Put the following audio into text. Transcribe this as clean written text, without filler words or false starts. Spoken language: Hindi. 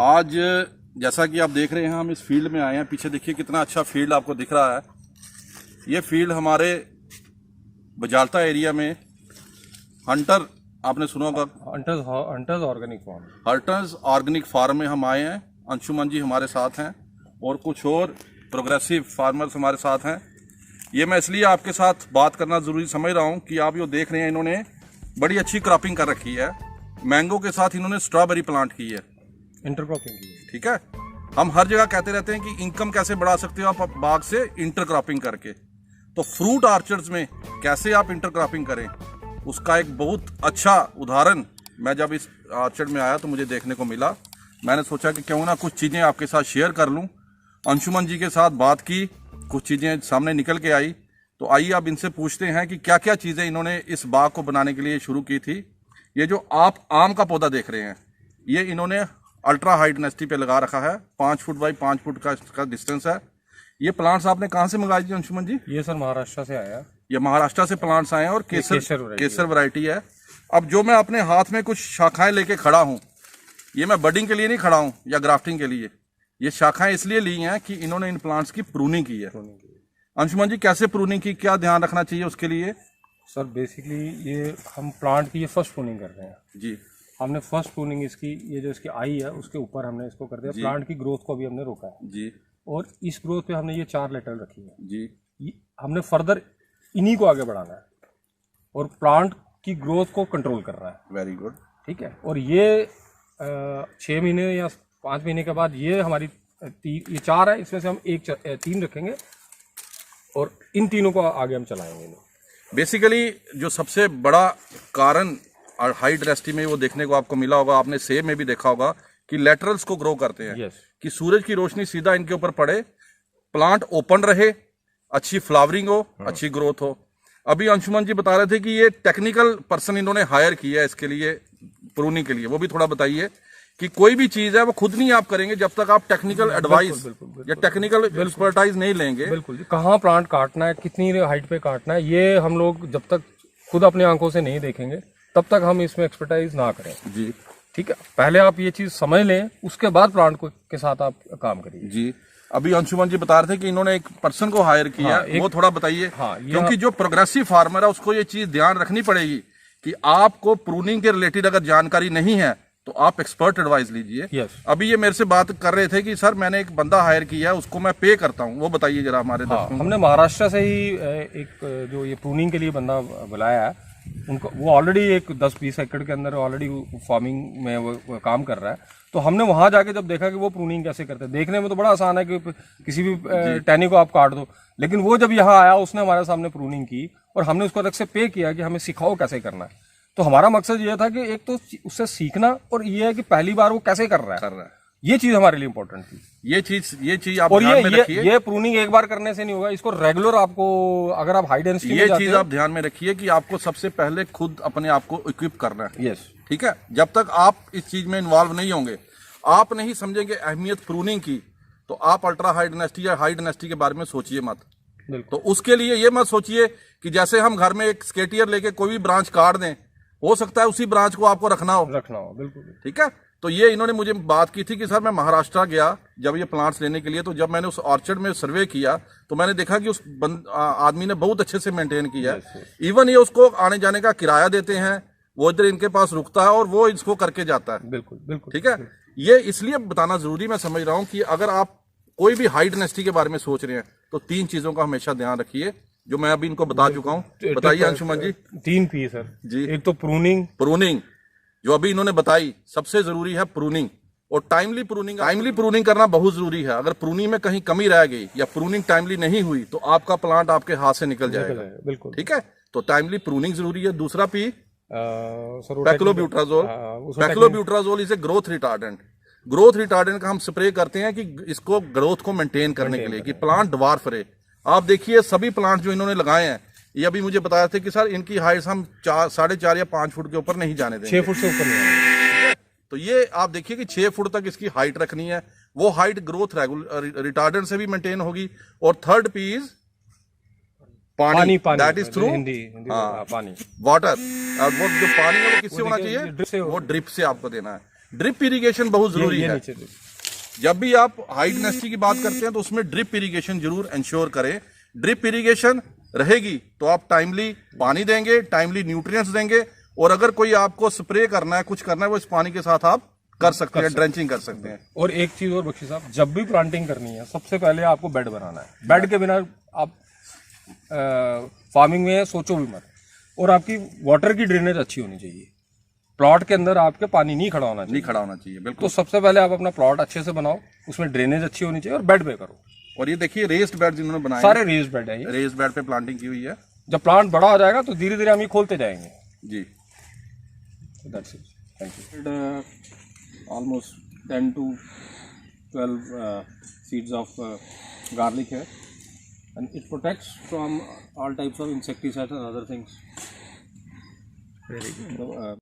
आज जैसा कि आप देख रहे हैं हम इस फील्ड में आए हैं। पीछे देखिए कितना अच्छा फील्ड आपको दिख रहा है। ये फील्ड हमारे बजालता एरिया में हंटर, आपने सुना होगा, Hunters organic farm. Hunters organic farm में हम आए हैं। अंशुमन जी हमारे साथ हैं और कुछ और प्रोग्रेसिव फार्मर्स हमारे साथ हैं। ये मैं इसलिए आपके साथ बात करना ज़रूरी समझ रहा हूँ कि आप जो देख रहे हैं, इन्होंने बड़ी अच्छी क्रॉपिंग कर रखी है। मैंगो के साथ इन्होंने स्ट्रॉबेरी प्लांट की है, इंटरक्रॉपिंग की है। ठीक है। हम हर जगह कहते रहते हैं कि इनकम कैसे बढ़ा सकते हो आप बाग से इंटरक्रॉपिंग करके। तो फ्रूट ऑर्चर्ड्स में कैसे आप इंटरक्रॉपिंग करें, उसका एक बहुत अच्छा उदाहरण मैं जब इस ऑर्चर्ड में आया तो मुझे देखने को मिला। मैंने सोचा कि क्यों ना कुछ चीज़ें आपके साथ शेयर कर लूं। अंशुमन जी के साथ बात की, कुछ चीज़ें सामने निकल के आई। तो आइए अब इनसे पूछते हैं कि क्या क्या चीज़ें इन्होंने इस बाग को बनाने के लिए शुरू की थी। ये जो आप आम का पौधा देख रहे हैं, ये इन्होंने अल्ट्रा हाई डेंसिटी पे लगा रखा है। 5 फुट बाई 5 फुट का इसका डिस्टेंस है। ये प्लांट्स आपने कहाँ से मंगाए जी अंशुमन जी? ये सर महाराष्ट्र से आया। ये महाराष्ट्र से प्लांट्स आए हैं और केसर वैरायटी है। अब जो मैं अपने हाथ में कुछ शाखाएं लेके खड़ा हूँ, ये मैं बडिंग के लिए नहीं खड़ा हूँ या ग्राफ्टिंग के लिए। ये शाखाएं इसलिए ली हैं कि इन्होंने इन प्लांट्स की प्रूनिंग की है। अंशुमन जी कैसे प्रूनिंग की, क्या ध्यान रखना चाहिए उसके लिए? सर बेसिकली ये हम प्लांट की ये फर्स्ट प्रूनिंग कर रहे हैं जी। हमने फर्स्ट प्रूनिंग इसकी, ये जो इसकी आई है उसके ऊपर हमने इसको कर दिया। प्लांट की ग्रोथ को भी हमने रोका है जी। और इस ग्रोथ पे हमने ये 4 लेटरल रखी है जी। हमने फर्दर इन्हीं को आगे बढ़ाना है और प्लांट की ग्रोथ को कंट्रोल कर रहा है। Very good. ठीक है। और ये 6 महीने या 5 महीने के बाद ये हमारी ये 4 है, इसमें से हम 3 रखेंगे और इन तीनों को आगे हम चलाएंगे। बेसिकली जो सबसे बड़ा कारण और हाई डेंसिटी में वो देखने को आपको मिला होगा, आपने सेब में भी देखा होगा कि लेटरल्स को ग्रो करते हैं। yes. कि सूरज की रोशनी सीधा इनके ऊपर पड़े, प्लांट ओपन रहे, अच्छी फ्लावरिंग हो, अच्छी ग्रोथ हो। अभी अंशुमन जी बता रहे थे कि ये टेक्निकल पर्सन इन्होंने हायर किया है इसके लिए, प्रूनिंग के लिए। वो भी थोड़ा बताइए कि कोई भी चीज है वो खुद नहीं आप करेंगे जब तक आप टेक्निकल एडवाइस या टेक्निकल एक्सपर्टाइज नहीं लेंगे। बिल्कुल। कहाँ प्लांट काटना है, कितनी हाइट पे काटना है, ये हम लोग जब तक खुद अपनी आंखों से नहीं देखेंगे तब तक हम इसमें एक्सपर्टाइज ना करें। जी। ठीक है। पहले आप ये चीज समझ लें, उसके बाद प्लांट को के साथ आप काम करिए। जी। अभी अंशुमन जी बता रहे थे कि इन्होंने एक पर्सन को हायर किया। वो थोड़ा बताइए। क्योंकि जो प्रोग्रेसिव फार्मर है उसको ये चीज ध्यान रखनी पड़ेगी कि आपको प्रूनिंग के रिलेटेड अगर जानकारी नहीं है तो आप एक्सपर्ट एडवाइस लीजिए। अभी ये मेरे से बात कर रहे थे कि सर मैंने एक बंदा हायर किया है, उसको मैं पे करता हूँ। वो बताइए जरा हमारे दर्शकों को। हमने महाराष्ट्र से ही एक जो ये प्रूनिंग के लिए बंदा बुलाया है, उनको वो ऑलरेडी एक 10-20 एकड़ के अंदर ऑलरेडी फार्मिंग में वो काम कर रहा है। तो हमने वहां जाके जब देखा कि वो प्रूनिंग कैसे करते हैं, देखने में तो बड़ा आसान है कि किसी भी टहनी को आप काट दो, लेकिन वो जब यहाँ आया उसने हमारे सामने प्रूनिंग की और हमने उसको अलग से पे किया कि हमें सिखाओ कैसे करना है। तो हमारा मकसद ये था कि एक तो उससे सीखना और ये है कि पहली बार वो कैसे कर रहा है। ये चीज हमारे लिए इंपॉर्टेंट थी। ये चीज आप ध्यान में रखिए। ये प्रूनिंग एक बार करने से नहीं होगा, इसको रेगुलर आपको, अगर आप हाई डेंसिटी ये चीज आप ध्यान में रखिए कि आपको सबसे पहले खुद अपने आप को इक्विप करना है। यस। ठीक है। जब तक आप इस चीज में इन्वॉल्व नहीं होंगे, आप नहीं समझेंगे अहमियत प्रूनिंग की, तो आप अल्ट्रा हाई डेंसिटी या हाई डेंसिटी के बारे में सोचिए मत। तो उसके लिए ये मत सोचिए कि जैसे हम घर में एक स्केटियर लेके कोई भी ब्रांच काट दें, हो सकता है उसी ब्रांच को आपको रखना हो। बिल्कुल। ठीक है। तो ये इन्होंने मुझे बात की थी कि सर मैं महाराष्ट्र गया जब ये प्लांट्स लेने के लिए, तो जब मैंने उस ऑर्चर्ड में सर्वे किया तो मैंने देखा कि उस आदमी ने बहुत अच्छे से मेंटेन किया है। इवन ये उसको आने जाने का किराया देते हैं, वो इधर इनके पास रुकता है और वो इसको करके जाता है। बिल्कुल। ठीक है। ये इसलिए बताना जरूरी मैं समझ रहा हूँ कि अगर आप कोई भी हाई डेंसिटी के बारे में सोच रहे हैं तो 3 चीजों का हमेशा ध्यान रखिए, जो मैं अभी इनको बता चुका हूँ। बताइए अंशुमन जी। 3 P सर जी। एक तो प्रूनिंग जो अभी इन्होंने बताई, सबसे जरूरी है प्रूनिंग और टाइमली प्रूनिंग करना बहुत जरूरी है। अगर प्रूनिंग में कहीं कमी रह गई या प्रूनिंग टाइमली नहीं हुई तो आपका प्लांट आपके हाथ से निकल जाएगा। बिल्कुल। ठीक है। तो टाइमली प्रूनिंग जरूरी है। दूसरा P paclobutrazol. Paclobutrazol is a growth retardant. Growth retardant का हम स्प्रे करते हैं कि इसको ग्रोथ को मेंटेन करने के लिए, कि प्लांट ड्वार्फ रहे। आप देखिए सभी प्लांट जो इन्होंने लगाए हैं, ये अभी मुझे बताया था कि सर इनकी हाइट हम 4.5 या 5 फुट के ऊपर नहीं जाने देंगे। 6 फुट से ऊपर नहीं। तो ये आप देखिए कि 6 फुट तक इसकी हाइट रखनी है। वो हाइट ग्रोथ रिटार्डेंट से भी मेंटेन होगी। और थर्ड P इज पानी। दैट इज थ्रू पानी, वाटर। और वो जो पानी है वो किससे होना चाहिए? वो ड्रिप से आपको देना है। ड्रिप इरिगेशन बहुत जरूरी ये है। नीचे जब भी आप हाई डेंसिटी की बात करते हैं तो उसमें ड्रिप इरिगेशन जरूर इंश्योर करें। ड्रिप इरिगेशन रहेगी तो आप टाइमली पानी देंगे, टाइमली न्यूट्रिएंट्स देंगे, और अगर कोई आपको स्प्रे करना है, कुछ करना है, वो इस पानी के साथ आप कर सकते हैं, ड्रेंचिंग कर सकते हैं। और एक चीज और बख्शी साहब, जब भी प्लांटिंग करनी है सबसे पहले आपको बेड बनाना है। बेड के बिना आप फार्मिंग में सोचो भी मत। और आपकी वाटर की ड्रेनेज अच्छी होनी चाहिए। प्लॉट के अंदर आपके पानी नहीं खड़ा होना चाहिए। नहीं खड़ा होना चाहिए, बिल्कुल। तो सबसे पहले आप अपना प्लॉट अच्छे से बनाओ, उसमें ड्रेनेज अच्छी होनी चाहिए और बेड पे करो। और ये देखिए रेस्ड बेड जिन्होंने बनाए, सारे रेज बेड है ये। रेस्ड बेड पे प्लांटिंग की हुई है। जब प्लांट बड़ा हो जाएगा तो धीरे धीरे हम ये खोलते जाएंगे। जी, that's it, thank you. Almost 10 to 12 seeds of garlic here, and it protects from all types of insecticides and other things. Very good.